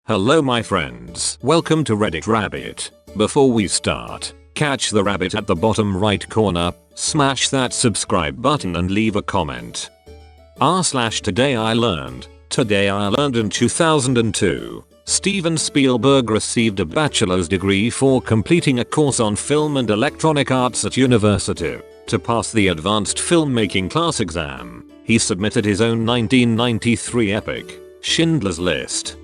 Hello my friends, welcome to Reddit Rabbit. Before we start, catch the rabbit at the bottom right corner, smash that subscribe button and leave a comment. Today I learned in 2002, Steven Spielberg received a bachelor's degree for completing a course on film and electronic arts at university. To pass the advanced filmmaking class exam, he submitted his own 1993 epic, Schindler's List.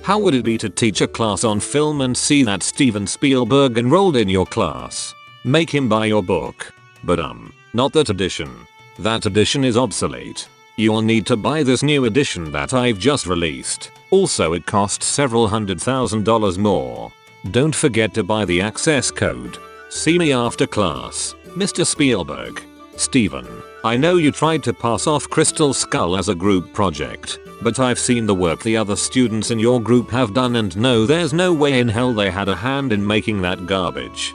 How would it be to teach a class on film and see that Steven Spielberg enrolled in your class? Make him buy your book. But not that edition. That edition is obsolete. You'll need to buy this new edition that I've just released. Also it costs several $100,000 more. Don't forget to buy the access code. See me after class, Mr. Spielberg. Steven, I know you tried to pass off Crystal Skull as a group project, but I've seen the work the other students in your group have done and know there's no way in hell they had a hand in making that garbage.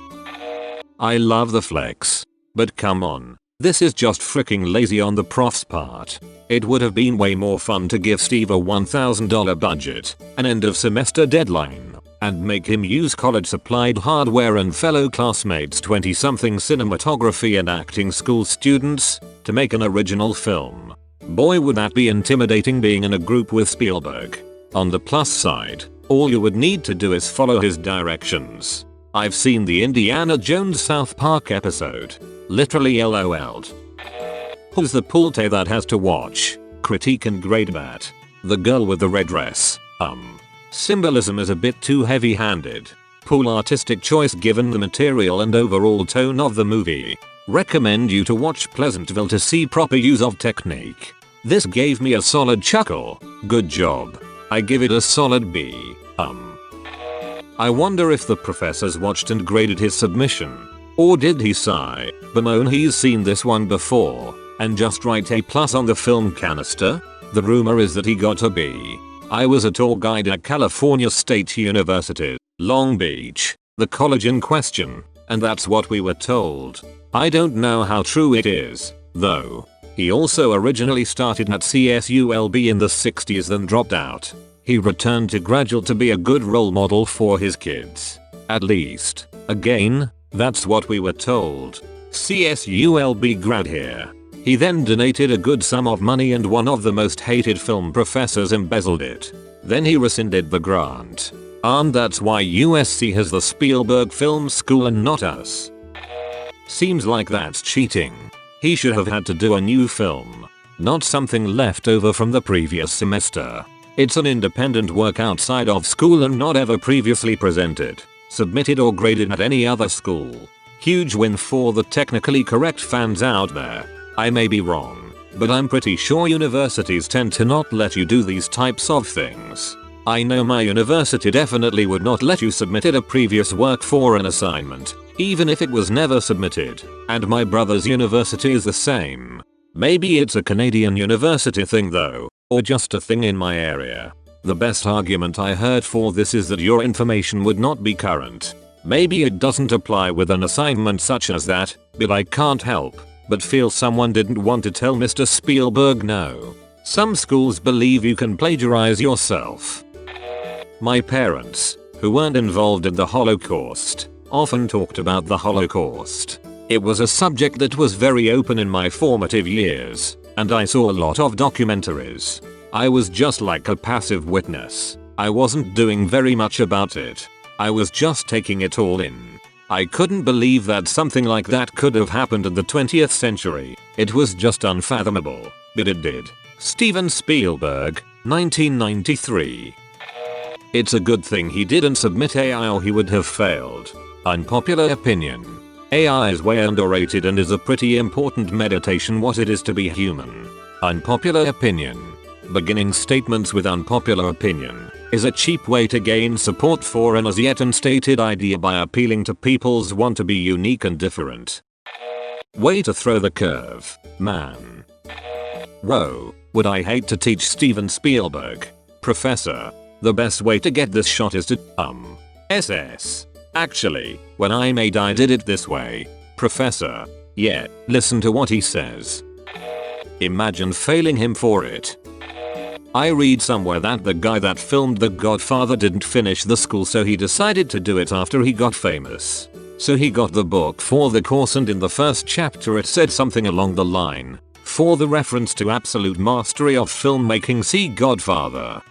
I love the flex. But come on, this is just freaking lazy on the prof's part. It would have been way more fun to give Steve a $1,000 budget, an end of semester deadline, and make him use college supplied hardware and fellow classmates 20-something cinematography and acting school students to make an original film. Boy would that be intimidating being in a group with Spielberg. On the plus side, all you would need to do is follow his directions. I've seen the Indiana Jones South Park episode. Literally LOL'd. Who's the pulte that has to watch, critique and grade that? The girl with the red dress. Symbolism is a bit too heavy-handed. Poor artistic choice given the material and overall tone of the movie. Recommend you to watch Pleasantville to see proper use of technique. This gave me a solid chuckle. Good job. I give it a solid B. I wonder if the professors watched and graded his submission. Or did he sigh, bemoan he's seen this one before, and just write A+ on the film canister? The rumor is that he got a B. I was a tour guide at California State University, Long Beach, the college in question, and that's what we were told. I don't know how true it is, though. He also originally started at CSULB in the 60s then dropped out. He returned to graduate to be a good role model for his kids. At least. Again, that's what we were told. CSULB grad here. He then donated a good sum of money and one of the most hated film professors embezzled it. Then he rescinded the grant. And that's why USC has the Spielberg Film School and not us. Seems like that's cheating. He should have had to do a new film. Not something left over from the previous semester. It's an independent work outside of school and not ever previously presented, submitted or graded at any other school. Huge win for the technically correct fans out there. I may be wrong, but I'm pretty sure universities tend to not let you do these types of things. I know my university definitely would not let you submit a previous work for an assignment, even if it was never submitted, and my brother's university is the same. Maybe it's a Canadian university thing though, or just a thing in my area. The best argument I heard for this is that your information would not be current. Maybe it doesn't apply with an assignment such as that, but I can't help but feel someone didn't want to tell Mr. Spielberg no. Some schools believe you can plagiarize yourself. My parents, who weren't involved in the Holocaust, often talked about the Holocaust. It was a subject that was very open in my formative years, and I saw a lot of documentaries. I was just like a passive witness. I wasn't doing very much about it. I was just taking it all in. I couldn't believe that something like that could have happened in the 20th century. It was just unfathomable, but it did. Steven Spielberg, 1993. It's a good thing he didn't submit AI or he would have failed. Unpopular opinion. AI is way underrated and is a pretty important meditation what it is to be human. Unpopular opinion. Beginning statements with unpopular opinion is a cheap way to gain support for an as yet unstated idea by appealing to people's want to be unique and different. Way to throw the curve, man. Row, would I hate to teach Steven Spielberg? Professor, the best way to get this shot is to SS. Actually, when I made I did it this way. Professor. Yeah, listen to what he says. Imagine failing him for it. I read somewhere that the guy that filmed The Godfather didn't finish the school, so he decided to do it after he got famous. So he got the book for the course, and in the first chapter it said something along the line, "For the reference to absolute mastery of filmmaking, see Godfather."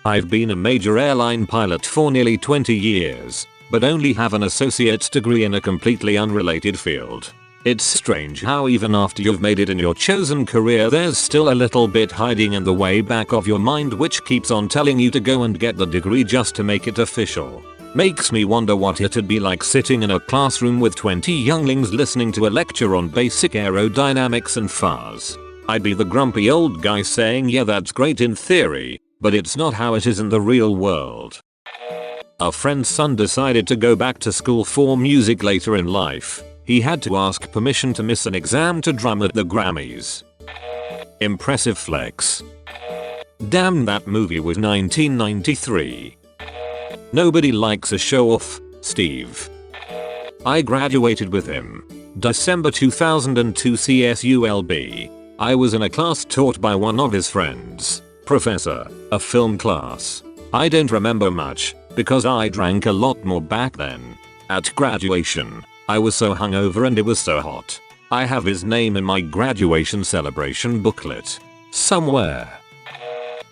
I've been a major airline pilot for nearly 20 years, but only have an associate's degree in a completely unrelated field. It's strange how even after you've made it in your chosen career, there's still a little bit hiding in the way back of your mind which keeps on telling you to go and get the degree just to make it official. Makes me wonder what it'd be like sitting in a classroom with 20 younglings listening to a lecture on basic aerodynamics and FARs. I'd be the grumpy old guy saying, yeah, that's great in theory, but it's not how it is in the real world. A friend's son decided to go back to school for music later in life. He had to ask permission to miss an exam to drum at the Grammys. Impressive flex. Damn, that movie was 1993. Nobody likes a show-off, Steve. I graduated with him. December 2002 CSULB. I was in a class taught by one of his friends. Professor, a film class. I don't remember much, because I drank a lot more back then. At graduation, I was so hungover and it was so hot. I have his name in my graduation celebration booklet. Somewhere.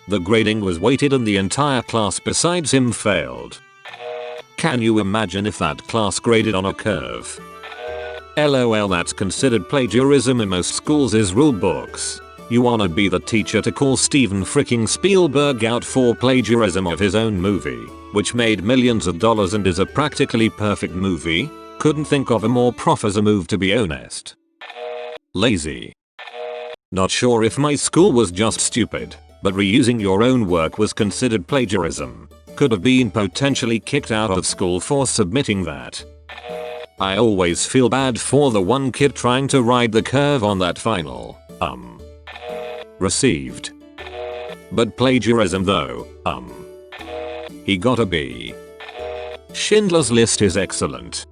The grading was weighted and the entire class besides him failed. Can you imagine if that class graded on a curve? LOL, that's considered plagiarism in most schools' rule books. You wanna be the teacher to call Steven fricking Spielberg out for plagiarism of his own movie, which made millions of dollars and is a practically perfect movie? Couldn't think of a more professor move, to be honest. Lazy. Not sure if my school was just stupid, but reusing your own work was considered plagiarism. Could have been potentially kicked out of school for submitting that. I always feel bad for the one kid trying to ride the curve on that final. Received. But plagiarism though, he got a B. Schindler's List is excellent.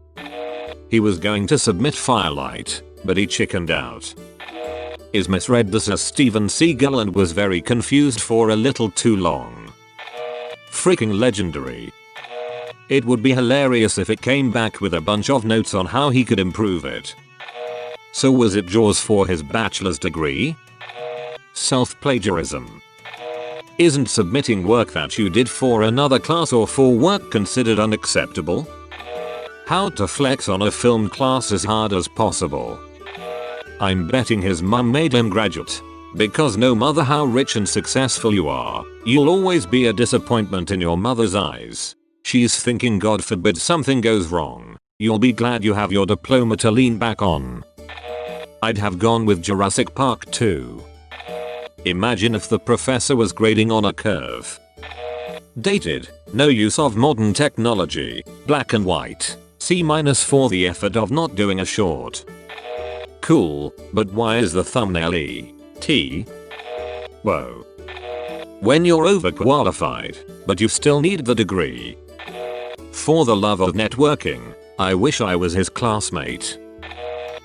He was going to submit Firelight, but he chickened out. Is misread this as Steven Seagal and was very confused for a little too long. Freaking legendary. It would be hilarious if it came back with a bunch of notes on how he could improve it. So was it Jaws for his bachelor's degree? Self-plagiarism. Isn't submitting work that you did for another class or for work considered unacceptable? How to flex on a film class as hard as possible. I'm betting his mum made him graduate. Because no matter how rich and successful you are, you'll always be a disappointment in your mother's eyes. She's thinking, God forbid something goes wrong, you'll be glad you have your diploma to lean back on. I'd have gone with Jurassic Park 2. Imagine if the professor was grading on a curve. Dated, no use of modern technology, black and white, C- for the effort of not doing a short. Cool, but why is the thumbnail E.T.? Whoa. When you're overqualified, but you still need the degree. For the love of networking, I wish I was his classmate.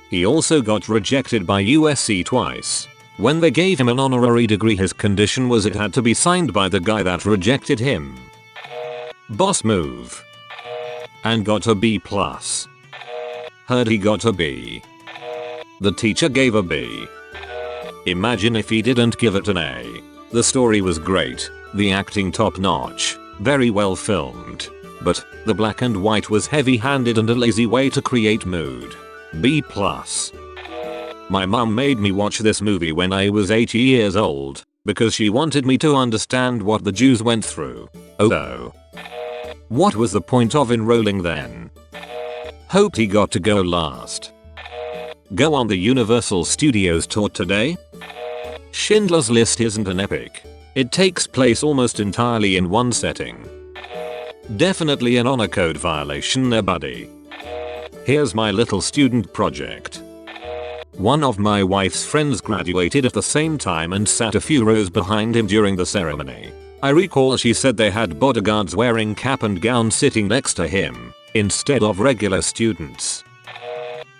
He also got rejected by USC twice. When they gave him an honorary degree, his condition was it had to be signed by the guy that rejected him. Boss move. And got a B+. Heard he got a B. The teacher gave a B. Imagine if he didn't give it an A. The story was great, the acting top notch, very well filmed. But the black and white was heavy-handed and a lazy way to create mood. B+. My mum made me watch this movie when I was 8 years old, because she wanted me to understand what the Jews went through. Oh. What was the point of enrolling then? Hoped he got to go last. Go on the Universal Studios tour today? Schindler's List isn't an epic. It takes place almost entirely in one setting. Definitely an honor code violation there, buddy. Here's my little student project. One of my wife's friends graduated at the same time and sat a few rows behind him during the ceremony. I recall she said they had bodyguards wearing cap and gown sitting next to him, instead of regular students.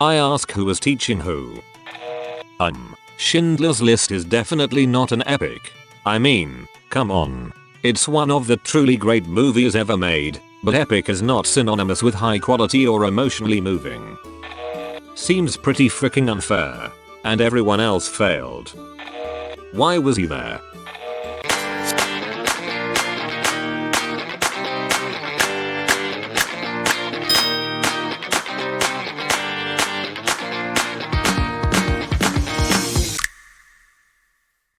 I ask who was teaching who. Schindler's List is definitely not an epic. I mean, come on. It's one of the truly great movies ever made, but epic is not synonymous with high quality or emotionally moving. Seems pretty freaking unfair. And everyone else failed. Why was he there?